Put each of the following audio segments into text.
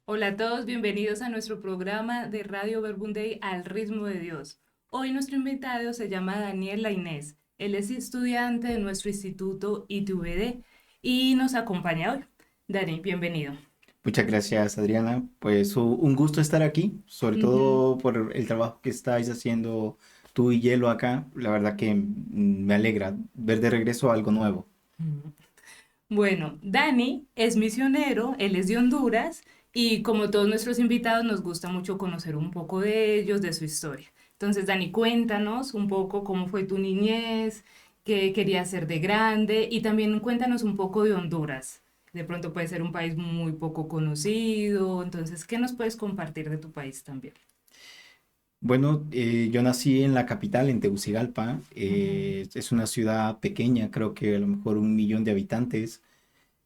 Hola a todos, bienvenidos a nuestro programa de Radio Verbunday Al Ritmo de Dios. Hoy nuestro invitado se llama Daniel Lainez. Él es estudiante de nuestro instituto ITVD y nos acompaña hoy. Dani, bienvenido. Muchas gracias, Adriana. Pues un gusto estar aquí, sobre Ujú. todo por el trabajo que estáis haciendo tú y Hielo acá. La verdad que me alegra ver de regreso algo nuevo. Bueno, Dani es misionero, él es de Honduras y como todos nuestros invitados nos gusta mucho conocer un poco de ellos, de su historia. Entonces, Dani, cuéntanos un poco cómo fue tu niñez, qué querías ser de grande y también cuéntanos un poco de Honduras. De pronto puede ser un país muy poco conocido, entonces, ¿qué nos puedes compartir de tu país también? Bueno, yo nací en la capital, en Tegucigalpa. Ujú, Es una ciudad pequeña, creo que a lo mejor 1 millón de habitantes.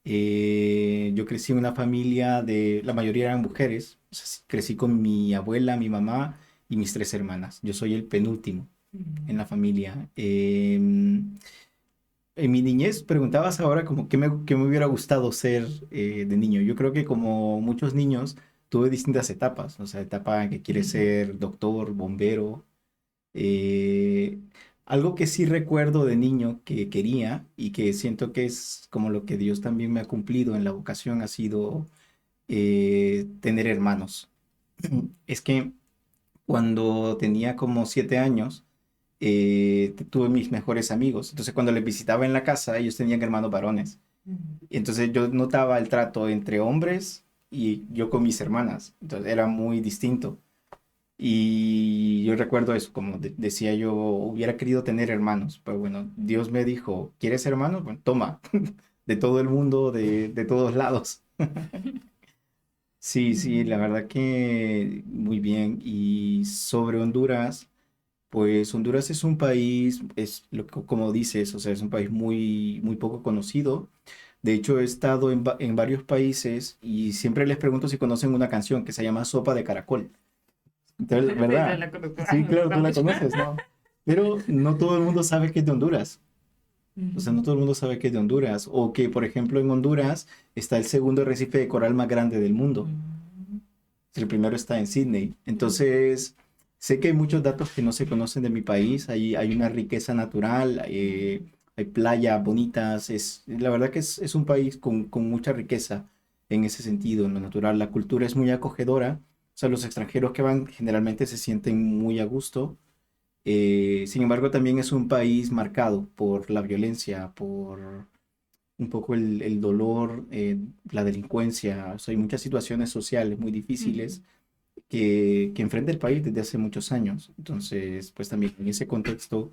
Yo crecí en una familia la mayoría eran mujeres. O sea, sí, crecí con mi abuela, mi mamá y mis 3 hermanas. Yo soy el penúltimo en la ujú. familia. En mi niñez preguntabas ahora como qué me hubiera gustado ser de niño. Yo creo que como muchos niños tuve distintas etapas. O sea, etapa en que quieres ser doctor, bombero. eh, Algo que sí recuerdo de niño que quería y que siento que es como lo que Dios también me ha cumplido en la vocación ha sido tener hermanos. Es que cuando tenía como 7 años, tuve mis mejores amigos. Entonces, cuando les visitaba en la casa, ellos tenían hermanos varones. Y entonces yo notaba el trato entre hombres y yo con mis hermanas. Entonces, era muy distinto. Y yo recuerdo eso, como decía yo, hubiera querido tener hermanos. Pero bueno, Dios me dijo, ¿quieres hermanos? Bueno, toma, de todo el mundo, de todos lados. Sí, sí, la Mm. verdad que muy bien. Y sobre Honduras. Pues Honduras es un país, es como dices, o sea, es un país muy, muy poco conocido. De hecho, he estado en varios países y siempre les pregunto si conocen una canción que se llama Sopa de Caracol. Entonces, Sí, ya ¿verdad? la conozco, ah, Sí, me claro, gusta tú la mucho. conoces, ¿no? Pero no todo el mundo sabe que es de Honduras. O sea, no Ujú. todo el mundo sabe que es de Honduras. O que, por ejemplo, en Honduras está el segundo arrecife de coral más grande del mundo. Mm. El primero está en Sydney. Mm. Entonces, sé que hay muchos datos que no se conocen de mi país. Hay una riqueza natural, Mm. hay playas bonitas. La verdad que es un país con mucha riqueza en ese sentido, en lo natural. La cultura es muy acogedora. O sea, los extranjeros que van generalmente se sienten muy a gusto. Sin embargo, también es un país marcado por la violencia, por un poco el dolor, la delincuencia. O sea, hay muchas situaciones sociales muy difíciles Mm. que enfrenta el país desde hace muchos años. Entonces, pues también en ese contexto,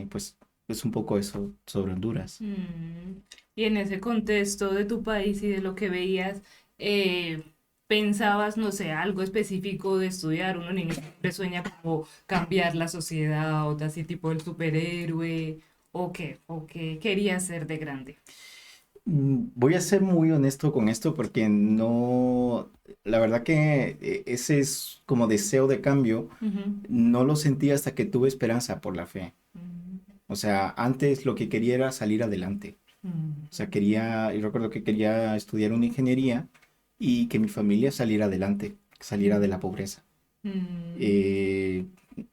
pues es un poco eso sobre Honduras. Mm. Y en ese contexto de tu país y de lo que veías, eh, pensabas, no sé, algo específico de estudiar. Uno niño siempre sueña como cambiar la sociedad o así tipo el superhéroe o qué quería ser de grande. Voy a ser muy honesto con esto porque no, la verdad que ese es como deseo de cambio, Ujú. no lo sentí hasta que tuve esperanza por la fe. Mm. O sea, antes lo que quería era salir adelante. O sea, yo recuerdo que quería estudiar una ingeniería y que mi familia saliera adelante, saliera de la pobreza. Mm. Eh,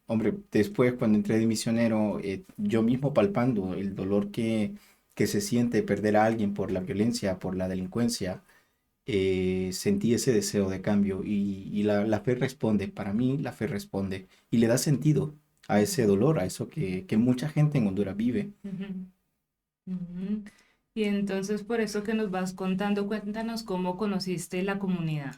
Hombre, después cuando entré de misionero, yo mismo palpando el dolor que se siente perder a alguien por la violencia, por la delincuencia, sentí ese deseo de cambio y la fe responde, para mí la fe responde y le da sentido a ese Mm. dolor, a eso que mucha gente en Honduras vive. Ujú. Ujú. Y entonces, por eso que nos vas contando, cuéntanos cómo conociste la comunidad.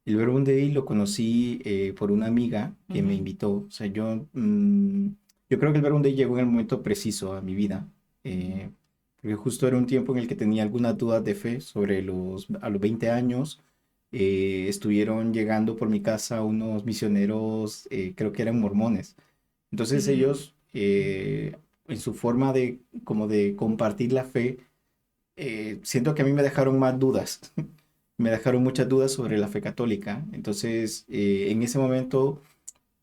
El Verbum Dei lo conocí por una amiga que me Ujú. invitó. O sea, yo creo que el Verbum Dei llegó en el momento preciso a mi vida. eh, Porque justo era un tiempo en el que tenía algunas dudas de fe a los 20 años. Estuvieron llegando por mi casa unos misioneros, creo que eran mormones. Entonces Mm. ellos, en su forma como de compartir la fe, siento que a mí me dejaron más dudas. Me dejaron muchas dudas sobre la fe católica. Entonces, en ese momento,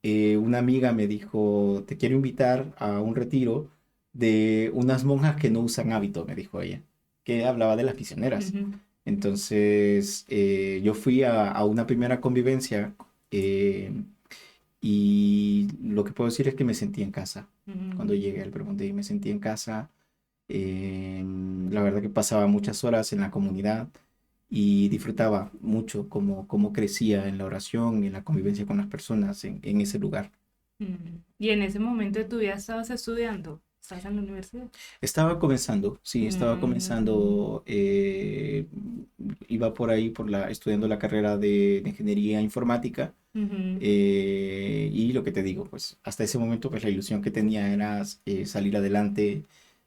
una amiga me dijo, te quiero invitar a un retiro de unas monjas que no usan hábito, me dijo ella, que hablaba de las misioneras. Ujú. Entonces, yo fui a una primera convivencia eh, y lo que puedo decir es que me sentí en casa. Cuando Mm, llegué al Vermont me sentí en casa. La verdad que pasaba muchas horas en la comunidad y disfrutaba mucho cómo crecía en la oración y en la convivencia con las personas en ese lugar. Y en ese momento de tu vida estabas estudiando, estabas en la universidad. Estaba comenzando, sí, estaba Mm, comenzando, iba por ahí estudiando la carrera de ingeniería informática. ujú, Y lo que te digo, pues hasta ese momento pues la ilusión que tenía era salir adelante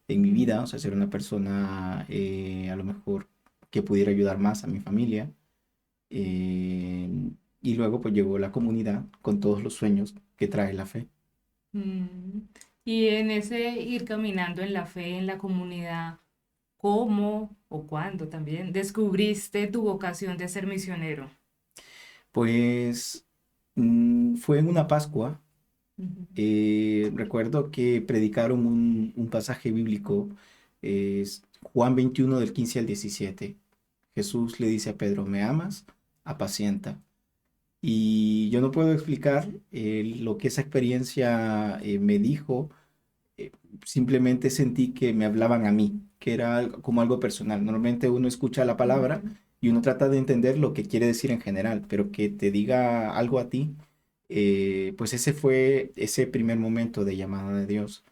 en mi vida, o sea, ser una persona a lo mejor que pudiera ayudar más a mi familia. eh, y luego pues llegó la comunidad con todos los sueños que trae la fe. mm. Y en ese ir caminando en la fe, en la comunidad, ¿cómo o cuándo también descubriste tu vocación de ser misionero? Pues fue en una Pascua. Ujú, Recuerdo que predicaron un pasaje bíblico, Juan 21 del 15 al 17. Jesús le dice a Pedro, ¿me amas? Apacienta. Y yo no puedo explicar lo que esa experiencia me dijo, eh, simplemente sentí que me hablaban a mí, que era como algo personal. Normalmente uno escucha la palabra ujú, y uno trata de entender lo que quiere decir en general, pero que te diga algo a ti, pues ese fue ese primer momento de llamada de Dios.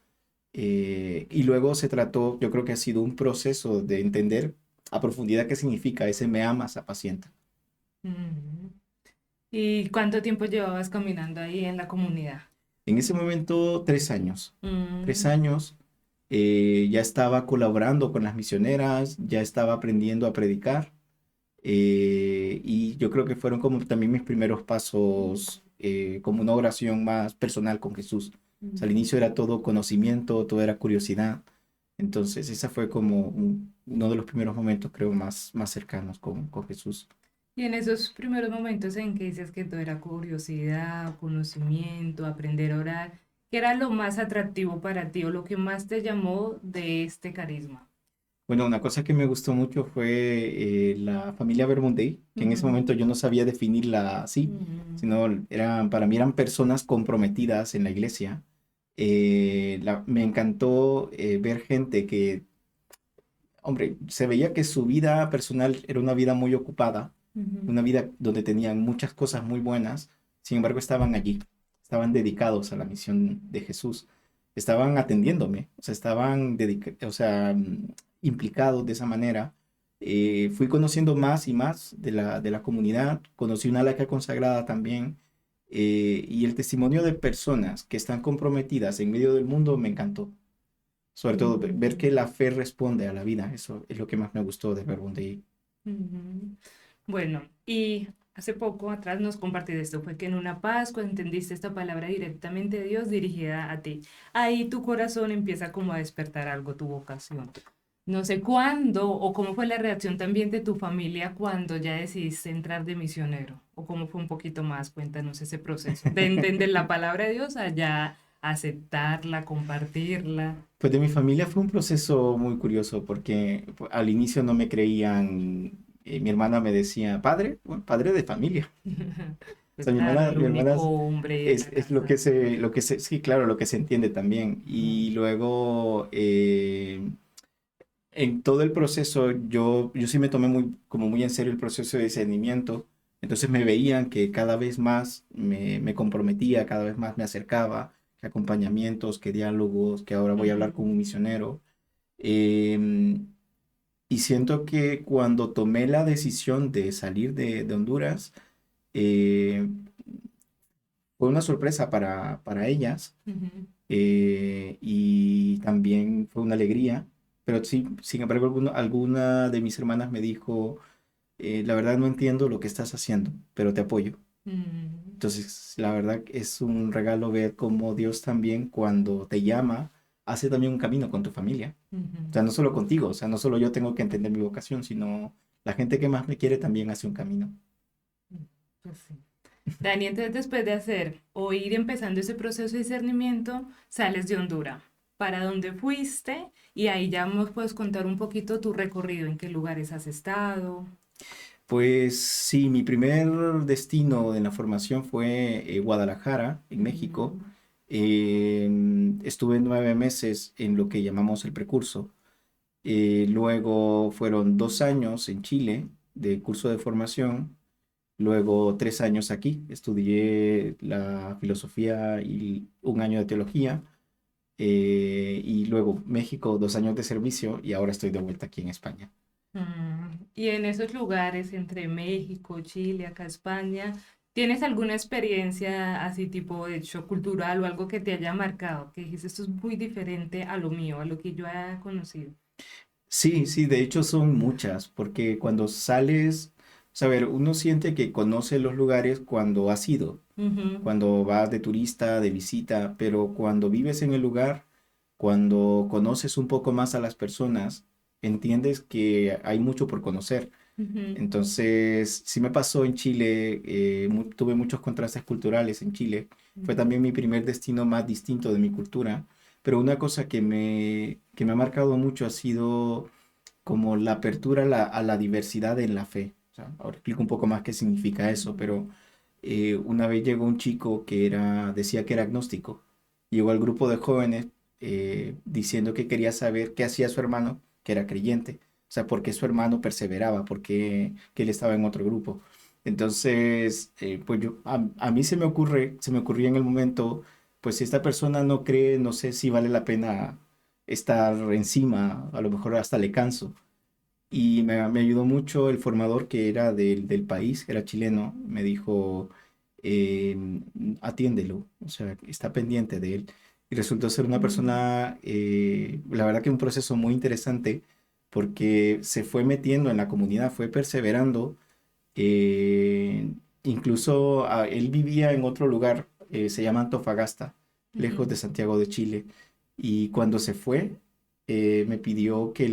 Y luego se trató, yo creo que ha sido un proceso de entender a profundidad qué significa ese me amas, apacienta. ujú. ¿Y cuánto tiempo llevabas caminando ahí en la comunidad? En ese momento, 3 años. Tres Mm, años, ya estaba colaborando con las misioneras, ya estaba aprendiendo a predicar. Y yo creo que fueron como también mis primeros pasos, como una oración más personal con Jesús. O sea, al inicio era todo conocimiento, todo era curiosidad. Entonces, esa fue como uno de los primeros momentos, creo, más cercanos con Jesús. Y en esos primeros momentos en que dices que todo era curiosidad, conocimiento, aprender a orar, ¿qué era lo más atractivo para ti o lo que más te llamó de este carisma? Bueno, una cosa que me gustó mucho fue la familia Vermundey, que en ese Ujú, momento yo no sabía definirla así, ujú, sino para mí eran personas comprometidas en la iglesia. Me encantó ver gente que, hombre, se veía que su vida personal era una vida muy ocupada, ujú, una vida donde tenían muchas cosas muy buenas, sin embargo estaban allí, estaban dedicados a la misión de Jesús, estaban atendiéndome, o sea, o sea, implicados de esa manera. Fui conociendo más y más de la comunidad, conocí una laica consagrada también, y el testimonio de personas que están comprometidas en medio del mundo me encantó. Sobre todo ver ujú, que la fe responde a la vida, eso es lo que más me gustó de Verbunday. ujú. Bueno, y hace poco atrás nos compartiste esto, fue que en una Pascua entendiste esta palabra directamente de Dios dirigida a ti. Ahí tu corazón empieza como a despertar algo, tu vocación. No sé cuándo o cómo fue la reacción también de tu familia cuando ya decidiste entrar de misionero, o cómo fue un poquito más, cuéntanos ese proceso de entender la palabra de Dios a ya aceptarla, compartirla. Pues de mi familia fue un proceso muy curioso porque al inicio no me creían, mi hermana me decía, padre, bueno, padre de familia. O Pues sea, mi claro, hermana, el mi hermana único hombre en la es lo casa. sí, claro, lo que se entiende también. Ujú, Y luego, en todo el proceso, yo sí me tomé como muy en serio el proceso de discernimiento. Entonces me veían que cada vez más me comprometía, cada vez más me acercaba, que acompañamientos, que diálogos, que ahora voy a hablar con un ujú, misionero. Em, y siento que cuando tomé la decisión de salir de Honduras, eh, fue una sorpresa para ellas, ujú, y también fue una alegría, pero sí, sin embargo, alguna de mis hermanas me dijo, la verdad no entiendo lo que estás haciendo, pero te apoyo. ujú, Entonces, la verdad es un regalo ver cómo Dios también cuando te llama, hace también un camino con tu familia. O sea, ujú. no solo contigo, o sea, no solo yo tengo que entender mi vocación, sino la gente que más me quiere también hace un camino. Pues sí. Dani, entonces después de hacer o ir empezando ese proceso de discernimiento, sales de Honduras. para dónde fuiste y ahí ya nos puedes contar un poquito tu recorrido, en qué lugares has estado. Pues sí, mi primer destino en la formación fue Guadalajara, en México. Mm, Estuve 9 meses en lo que llamamos el precurso. Luego fueron 2 años en Chile de curso de formación. Luego 3 años aquí. Estudié la filosofía y un año de teología. Y luego México, 2 años de servicio y ahora estoy de vuelta aquí en España. Y en esos lugares entre México, Chile, acá España, ¿tienes alguna experiencia así tipo de shock cultural o algo que te haya marcado? Que dijiste, esto es muy diferente a lo mío, a lo que yo he conocido. Sí, sí, de hecho son muchas, porque cuando sales, o sea, a ver, uno siente que conoce los lugares cuando has ido, Ujú, cuando vas de turista, de visita, pero cuando vives en el lugar, cuando conoces un poco más a las personas, entiendes que hay mucho por conocer. ujú, Entonces, sí me pasó en Chile, tuve muchos contrastes culturales en Chile. Fue también mi primer destino más distinto de mi cultura. Pero una cosa que me ha marcado mucho ha sido como la apertura a la diversidad en la fe. O sea, ahora explico un poco más qué significa eso, ujú, pero una vez llegó un chico decía que era agnóstico. Llegó al grupo de jóvenes diciendo que quería saber qué hacía su hermano, que era creyente. O sea, por qué su hermano perseveraba, porque que él estaba en otro grupo. Entonces, pues a mí se me ocurría en el momento, pues si esta persona no cree, no sé si vale la pena estar encima, a lo mejor hasta le canso. Y me ayudó mucho el formador que era del país, era chileno, me dijo, atiéndelo, o sea, está pendiente de él. Y resultó ser una ujú, persona, la verdad que un proceso muy interesante, porque se fue metiendo en la comunidad, fue perseverando. eh, Incluso él vivía en otro lugar, se llama Antofagasta, lejos ujú, de Santiago de Chile. Y cuando se fue, me pidió que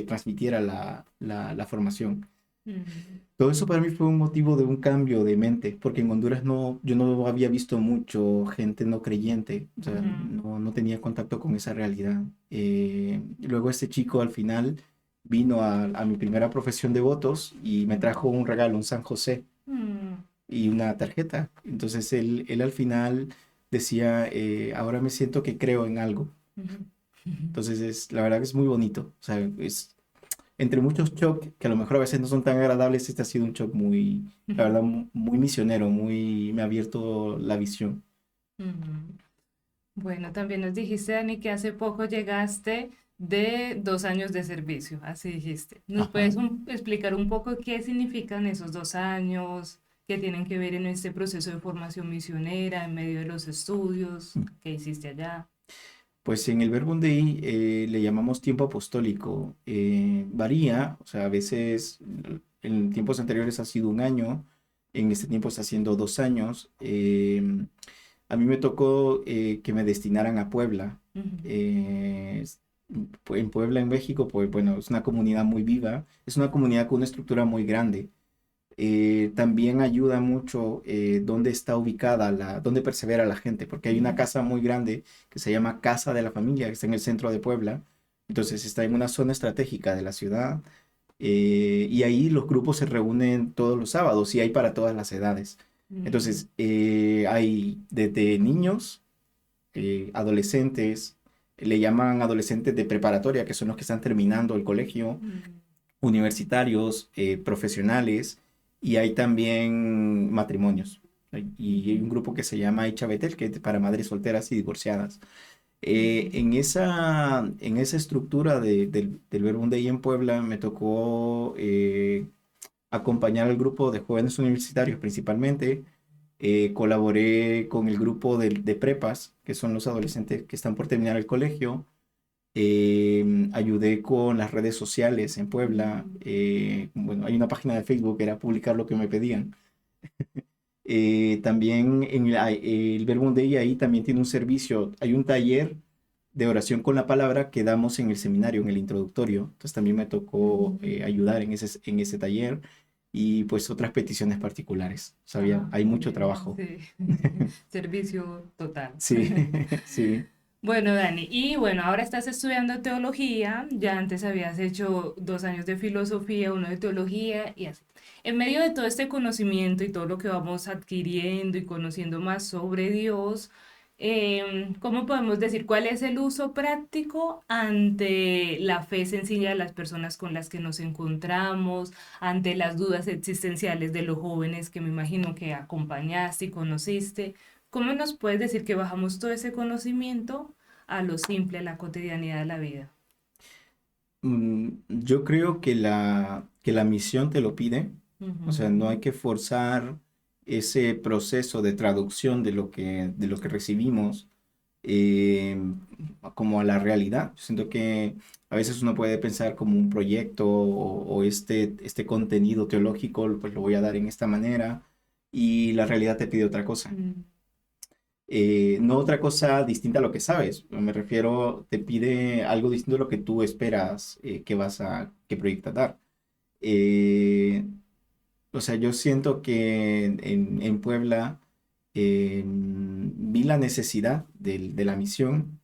transmitiera la formación. ujú, Todo eso para mí fue un motivo de un cambio de mente, porque en Honduras yo no había visto mucho gente no creyente, o sea, ujú, no tenía contacto con esa realidad. Luego este chico al final vino a mi primera profesión de votos y me trajo un regalo, un San José ujú, y una tarjeta. Entonces él al final decía, ahora me siento que creo en algo. ujú, ujú. Entonces la verdad que es muy bonito. O sea, es entre muchos shocks que a lo mejor a veces no son tan agradables, este ha sido un shock muy, la verdad, muy misionero, me ha abierto la visión. Ujú. Bueno, también nos dijiste, Dani, que hace poco llegaste de 2 años de servicio, así dijiste. ¿Nos Ajá. puedes explicar un poco qué significan esos 2 años, qué tienen que ver en este proceso de formación misionera, en medio de los estudios que hiciste allá? Pues en el Verbum Dei le llamamos tiempo apostólico. Varía, o sea, a veces en tiempos anteriores ha sido un año, en este tiempo está haciendo 2 años. A mí me tocó que me destinaran a Puebla. Ujú, Eh, es- en Puebla, en México, pues bueno, es una comunidad muy viva, es una comunidad con una estructura muy grande. También ayuda mucho dónde está ubicada, dónde persevera la gente, porque hay una ujú, casa muy grande que se llama Casa de la Familia, que está en el centro de Puebla. Entonces está en una zona estratégica de la ciudad y ahí los grupos se reúnen todos los sábados y hay para todas las edades. ujú, Entonces hay desde niños, adolescentes, le llaman adolescentes de preparatoria, que son los que están terminando el colegio, ujú, universitarios, profesionales, y hay también matrimonios. Y hay un grupo que se llama Icha Betel, que es para madres solteras y divorciadas. ujú, En esa estructura del Verbum Dei en Puebla me tocó acompañar al grupo de jóvenes universitarios principalmente. Colaboré con el grupo de prepas, que son los adolescentes que están por terminar el colegio. Ayudé con las redes sociales en Puebla. ujú, Bueno, hay una página de Facebook que era publicar lo que me pedían. También el Verbum Dei ahí también tiene un servicio, hay un taller de oración con la palabra que damos en el seminario, en el introductorio. Entonces también me tocó ujú. ayudar en ese taller y pues otras peticiones particulares. Sabía, Ah, hay mucho bueno, trabajo. sí. Servicio total. Sí, sí. Bueno, Dani, y bueno, ahora estás estudiando teología, ya antes habías hecho 2 años de filosofía, uno de teología y así. En medio de todo este conocimiento y todo lo que vamos adquiriendo y conociendo más sobre Dios, ¿cómo podemos decir cuál es el uso práctico ante la fe sencilla de las personas con las que nos encontramos, ante las dudas existenciales de los jóvenes que me imagino que acompañaste y conociste? ¿Cómo nos puedes decir que bajamos todo ese conocimiento a lo simple, a la cotidianidad de la vida? Yo creo que la misión te lo pide, o sea, no hay Ujú, que forzar ese proceso de traducción de lo que recibimos eh, como a la realidad. Yo siento que a veces uno puede pensar como un proyecto o este contenido teológico, pues lo voy a dar en esta manera y la realidad te pide otra cosa. mm, No otra cosa distinta a lo que sabes. Me refiero, te pide algo distinto a lo que tú esperas que proyectas dar. Eh, o sea, yo siento que en Puebla vi la necesidad de la misión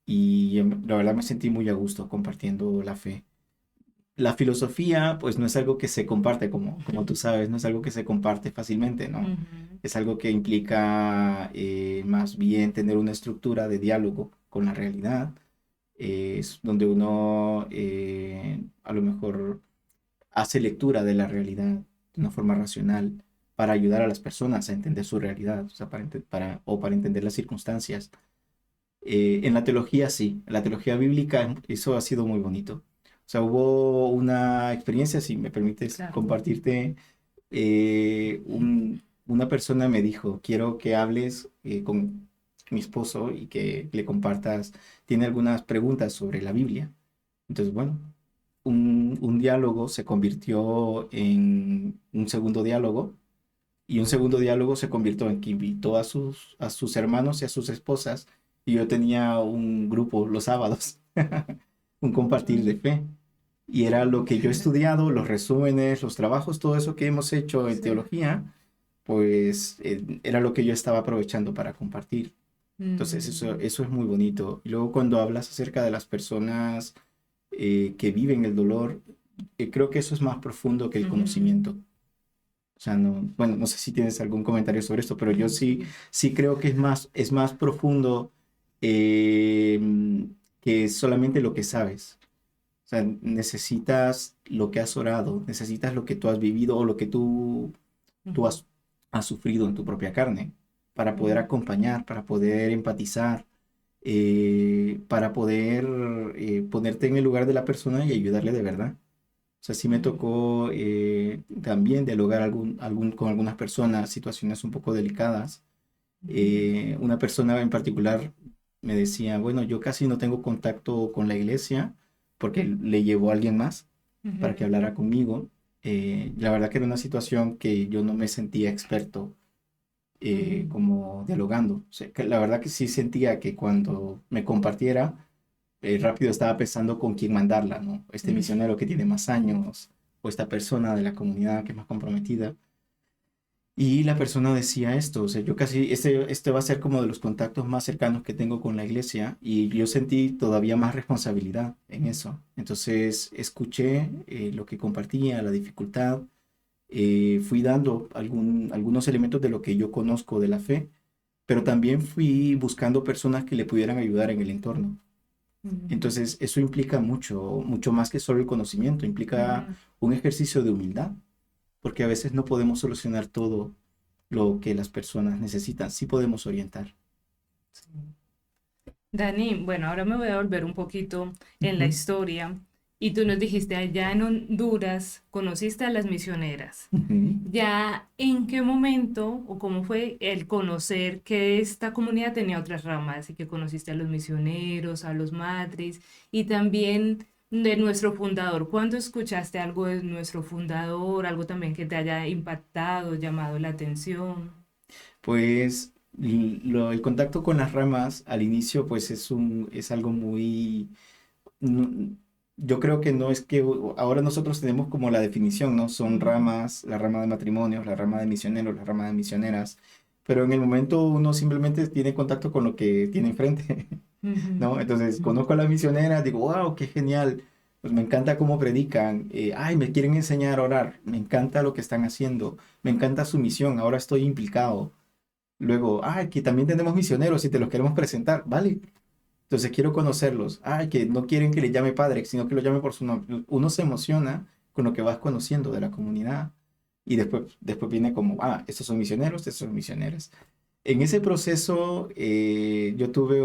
y la verdad me sentí muy a gusto compartiendo la fe. La filosofía, pues no es algo que se comparte, como tú sabes, no es algo que se comparte fácilmente, ¿no? ujú, Es algo que implica más bien tener una estructura de diálogo con la realidad, es donde uno a lo mejor hace lectura de la realidad de una forma racional para ayudar a las personas a entender su realidad, o sea, para entender las circunstancias. En la teología sí, en la teología bíblica eso ha sido muy bonito. O sea, hubo una experiencia, si me permites claro. compartirte, una persona me dijo, quiero que hables con mi esposo y que le compartas, tiene algunas preguntas sobre la Biblia. Entonces, bueno, un diálogo se convirtió en un segundo diálogo y un segundo diálogo se convirtió en que invitó a sus hermanos y a sus esposas y yo tenía un grupo los sábados, un compartir de Mm, fe. Y era lo que yo he estudiado, los resúmenes, los trabajos, todo eso que hemos hecho en sí. teología, pues era lo que yo estaba aprovechando para compartir. Entonces Mm, eso es muy bonito. Y luego cuando hablas acerca de las personas que viven el dolor, creo que eso es más profundo que el ujú, conocimiento. O sea, no, bueno, no sé si tienes algún comentario sobre esto, pero yo sí, ujú, sí creo que es más profundo eh, que solamente lo que sabes. O sea, necesitas lo que has orado, necesitas lo que tú has vivido o lo que tú ujú, has sufrido en tu propia carne para poder ujú, acompañar, para poder empatizar, para poder ponerte en el lugar de la persona y ayudarle de verdad. O sea, sí me ujú, tocó también dialogar con algunas personas, situaciones un poco delicadas. ujú, Una persona en particular me decía, bueno, yo casi no tengo contacto con la iglesia porque le llevó a alguien más para que ujú, hablara conmigo. La verdad que era una situación que yo no me sentía experto ujú, como dialogando. O sea, que la verdad que sí sentía que cuando me compartiera, rápido estaba pensando con quién mandarla, ¿no? Este ujú, misionero que tiene más años o esta persona de la comunidad que es más comprometida. Y la persona decía esto, o sea, yo casi, este va a ser como de los contactos más cercanos que tengo con la iglesia y yo sentí todavía más responsabilidad en eso. Entonces, escuché lo que compartía, la dificultad, fui dando algunos elementos de lo que yo conozco de la fe, pero también fui buscando personas que le pudieran ayudar en el entorno. ujú, Entonces, eso implica mucho, mucho más que solo el conocimiento, implica ujú, un ejercicio de humildad, porque a veces no podemos solucionar todo lo que las personas necesitan, sí podemos orientar. sí. Dani, bueno, ahora me voy a volver un poquito en la Ujú, historia. Y tú nos dijiste, allá en Honduras conociste a las misioneras. ujú. ¿Ya en qué momento o cómo fue el conocer que esta comunidad tenía otras ramas y que conociste a los misioneros, a los matres y también de nuestro fundador? ¿Cuándo escuchaste algo de nuestro fundador, algo también que te haya impactado, llamado la atención? Pues el contacto con las ramas al inicio pues es algo muy... no- yo creo que no es que ahora nosotros tenemos como la definición, ¿no? Son Ujú, ramas, la rama de matrimonios, la rama de misioneros, la rama de misioneras, pero en el momento uno simplemente tiene contacto con lo que tiene enfrente. ¿no? Ujú, Entonces, ujú, conozco a las misioneras, digo, wow, qué genial, pues me encanta cómo predican, ay, me quieren enseñar a orar, me encanta lo que están haciendo, me encanta su misión, ahora estoy implicado. Luego, ay, que también tenemos misioneros y te los queremos presentar, ¿vale? Entonces quiero conocerlos. Ay, que no quieren que le llame padre, sino que lo llame por su nombre. Uno se emociona con lo que vas conociendo de la comunidad y después viene como, ah, estos son misioneros, estos son misioneras. En ese proceso yo tuve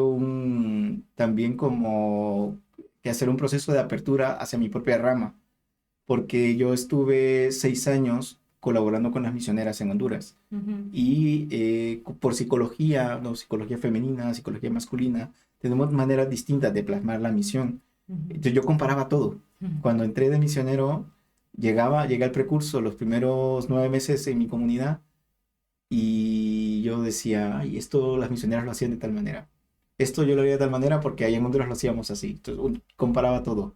también como que hacer un proceso de apertura hacia mi propia rama, porque yo estuve 6 años colaborando con las misioneras en Honduras ujú, y por psicología, no, psicología femenina, psicología masculina, tenemos maneras distintas de plasmar la misión. ujú, Entonces yo comparaba todo. ujú, Cuando entré de misionero, llegué al precurso los primeros 9 meses en mi comunidad y yo decía, ay, esto las misioneras lo hacían de tal manera. Esto yo lo haría de tal manera porque allá en Honduras lo hacíamos así. Entonces comparaba todo.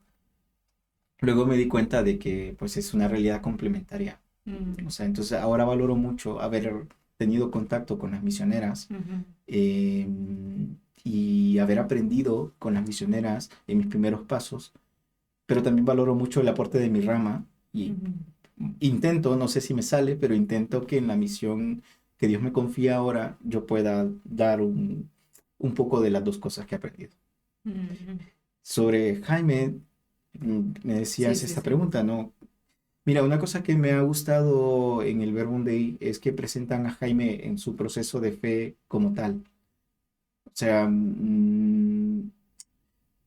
Luego me di cuenta de que pues es una realidad complementaria. O ujú, sea, entonces ahora valoro mucho haber tenido contacto con las misioneras ujú, eh, y haber aprendido con las misioneras en mis primeros pasos, pero también valoro mucho el aporte de mi rama y ujú, intento, no sé si me sale, pero intento que en la misión que Dios me confía ahora yo pueda dar un poco de las dos cosas que he aprendido. ujú. Sobre Jaime, me Sí, decías sí, esta sí. pregunta, ¿no? Mira, una cosa que me ha gustado en el Verbum Dei es que presentan a Jaime en su proceso de fe como tal. O sea,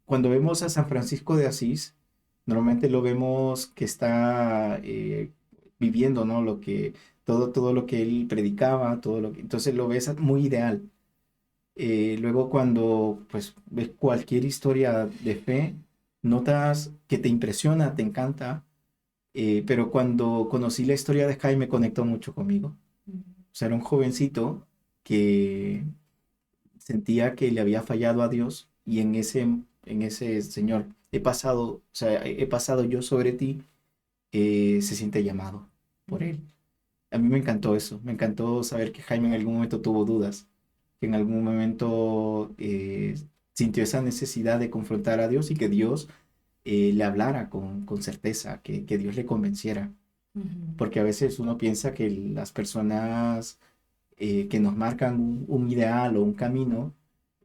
cuando vemos a San Francisco de Asís, normalmente lo vemos que está viviendo, ¿no? Todo lo que él predicaba, entonces lo ves muy ideal. Luego cuando pues ves cualquier historia de fe, notas que te impresiona, te encanta, pero cuando conocí la historia de Jaime conectó mucho conmigo. O sea, era un jovencito que sentía que le había fallado a Dios y en ese Señor, he pasado, o sea, he pasado yo sobre ti, se siente llamado por Ujú, Él. A mí me encantó eso, me encantó saber que Jaime en algún momento tuvo dudas, que en algún momento sintió esa necesidad de confrontar a Dios y que Dios le hablara con certeza, que Dios le convenciera. ujú, Porque a veces uno piensa que las personas que nos marcan un ideal o un camino,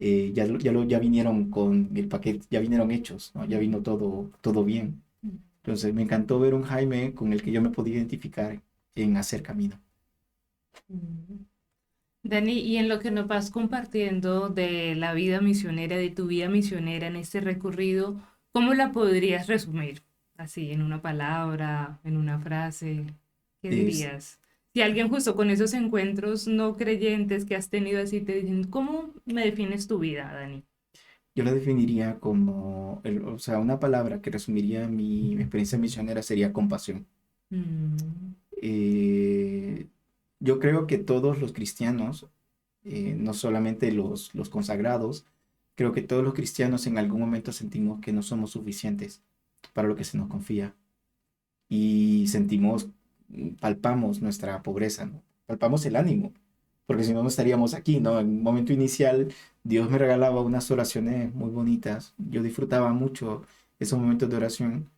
ya vinieron con el paquete, ya vinieron hechos, ¿no? Ya vino todo bien. ujú, Entonces me encantó ver un Jaime con el que yo me podía identificar en hacer camino. ujú. Dani, y en lo que nos vas compartiendo de la vida misionera, de tu vida misionera en este recorrido, ¿cómo la podrías resumir? Así, en una palabra, en una frase, ¿qué Es, dirías? Si alguien justo con esos encuentros no creyentes que has tenido así te dicen, ¿cómo me defines tu vida, Dani? yo lo definiría como, o sea, una palabra que resumiría mi experiencia misionera sería compasión. Mm, Eh, yo creo que todos los cristianos, no solamente los consagrados, creo que todos los cristianos en algún momento sentimos que no somos suficientes para lo que se nos confía y sentimos, palpamos nuestra pobreza, ¿no? Palpamos el ánimo, porque si no, no estaríamos aquí, ¿no? En un momento inicial, Dios me regalaba unas oraciones muy bonitas, yo disfrutaba mucho esos momentos de oración,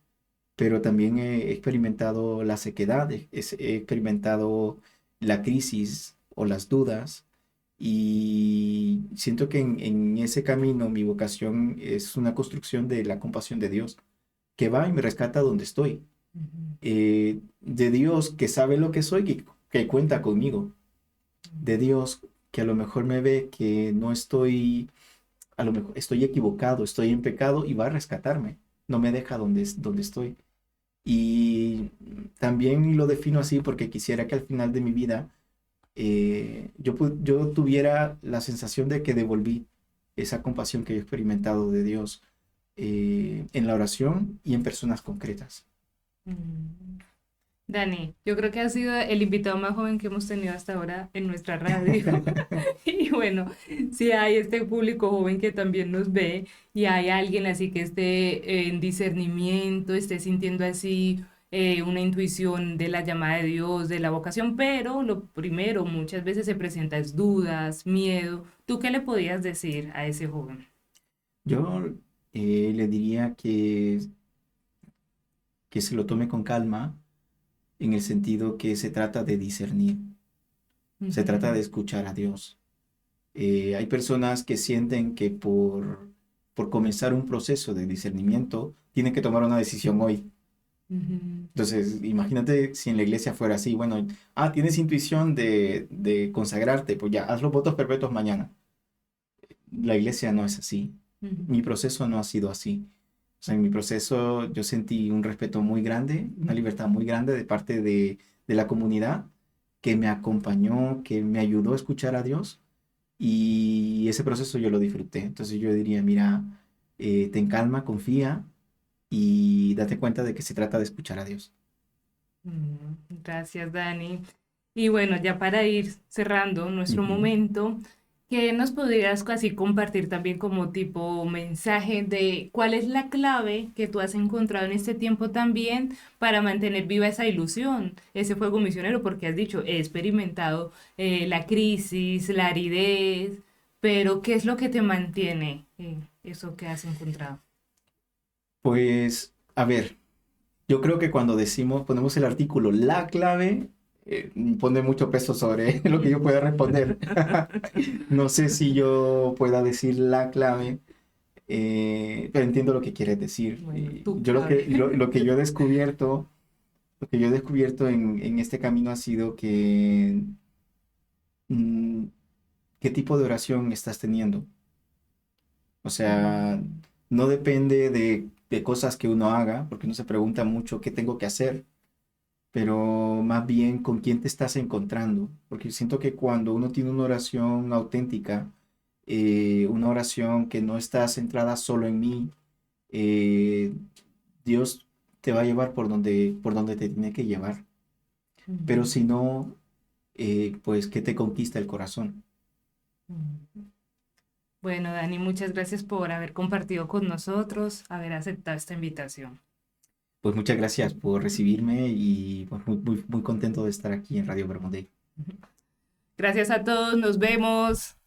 pero también he experimentado la sequedad, he experimentado la crisis o las dudas y siento que en ese camino mi vocación es una construcción de la compasión de Dios, que va y me rescata donde estoy, ujú, de Dios que sabe lo que soy, que cuenta conmigo, de Dios que a lo mejor me ve que no estoy, a lo mejor estoy equivocado, estoy en pecado y va a rescatarme, no me deja donde estoy. Y también lo defino así porque quisiera que al final de mi vida yo tuviera la sensación de que devolví esa compasión que yo he experimentado de Dios en la oración y en personas concretas. mm. Dani, yo creo que has sido el invitado más joven que hemos tenido hasta ahora en nuestra radio. Y bueno, si hay este público joven que también nos ve y hay alguien así que esté en discernimiento, esté sintiendo así una intuición de la llamada de Dios, de la vocación, pero lo primero muchas veces se presenta es dudas, miedo. ¿Tú qué le podías decir a ese joven? Yo le diría que se lo tome con calma en el sentido que se trata de discernir, se trata Ujú, de escuchar a Dios. Hay personas que sienten que por comenzar un proceso de discernimiento tienen que tomar una decisión hoy. ujú, Entonces, imagínate si en la iglesia fuera así, bueno, tienes intuición de consagrarte, pues ya, haz los votos perpetuos mañana. La iglesia no es así. Mi ujú, proceso no ha sido así. O sea, en mi proceso yo sentí un respeto muy grande, una libertad muy grande de parte de la comunidad que me acompañó, que me ayudó a escuchar a Dios y ese proceso yo lo disfruté. Entonces yo diría, mira, ten calma, confía y date cuenta de que se trata de escuchar a Dios. Gracias, Dani. Y bueno, ya para ir cerrando nuestro Ujú. momento, ¿qué nos podrías así compartir también como tipo mensaje de cuál es la clave que tú has encontrado en este tiempo también para mantener viva esa ilusión, ese fuego misionero? Porque has dicho, he experimentado la crisis, la aridez, pero ¿qué es lo que te mantiene eso que has encontrado? Pues, a ver, yo creo que cuando ponemos el artículo, la clave, pone mucho peso sobre lo que yo pueda responder. No sé si yo pueda decir la clave, pero entiendo lo que quieres decir. Bueno, tu Yo clave. lo que yo he descubierto, lo que yo he descubierto en este camino ha sido que mm, qué tipo de oración estás teniendo. O sea, no depende de cosas que uno haga, porque uno se pregunta mucho qué tengo que hacer, pero más bien con quién te estás encontrando. Porque siento que cuando uno tiene una oración auténtica, una oración que no está centrada solo en mí, eh, Dios te va a llevar por donde te tiene que llevar. Pero Ujú, si no, pues, ¿qué te conquista el corazón? ujú. Bueno, Dani, muchas gracias por haber compartido con nosotros, haber aceptado esta invitación. Pues muchas gracias por recibirme y pues, muy contento de estar aquí en Radio Bermudez. Gracias a todos, nos vemos.